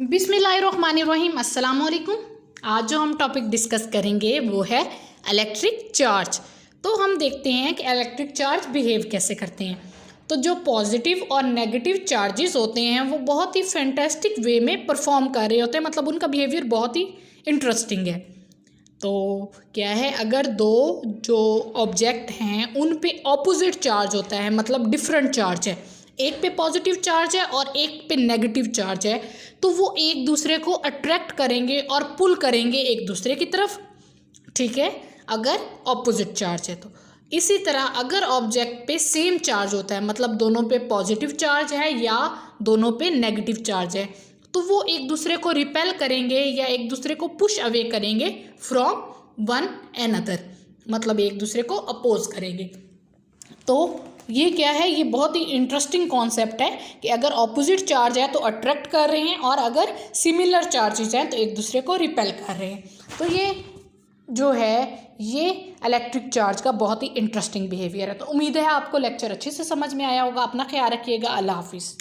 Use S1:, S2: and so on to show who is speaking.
S1: बिस्मिल्लाहिर्रहमानिर्रहीम अस्सलाम वालेकुम। आज जो हम टॉपिक डिस्कस करेंगे वो है इलेक्ट्रिक चार्ज। तो हम देखते हैं कि इलेक्ट्रिक चार्ज बिहेव कैसे करते हैं। तो जो पॉजिटिव और नेगेटिव चार्जेस होते हैं वो बहुत ही फैंटास्टिक वे में परफॉर्म कर रहे होते हैं, मतलब उनका बिहेवियर बहुत ही इंटरेस्टिंग है। तो क्या है, अगर दो जो ऑब्जेक्ट हैं उन पे ऑपोजिट चार्ज होता है, मतलब डिफरेंट चार्ज है, एक पे पॉजिटिव चार्ज है और एक पे नेगेटिव चार्ज है, तो वो एक दूसरे को अट्रैक्ट करेंगे और पुल करेंगे एक दूसरे की तरफ। ठीक है, अगर ऑपोजिट चार्ज है तो इसी तरह अगर ऑब्जेक्ट पे सेम चार्ज होता है, मतलब दोनों पे पॉजिटिव चार्ज है या दोनों पे नेगेटिव चार्ज है, तो वो एक दूसरे को रिपेल करेंगे या एक दूसरे को पुश अवे करेंगे फ्रॉम वन एनदर, मतलब एक दूसरे को अपोज करेंगे। तो ये क्या है, ये बहुत ही इंटरेस्टिंग कॉन्सेप्ट है कि अगर ऑपोजिट चार्ज है तो अट्रैक्ट कर रहे हैं और अगर सिमिलर चार्जेस हैं तो एक दूसरे को रिपेल कर रहे हैं। तो ये जो है ये इलेक्ट्रिक चार्ज का बहुत ही इंटरेस्टिंग बिहेवियर है। तो उम्मीद है आपको लेक्चर अच्छे से समझ में आया होगा। अपना ख्याल रखिएगा। अल्लाह हाफिज़।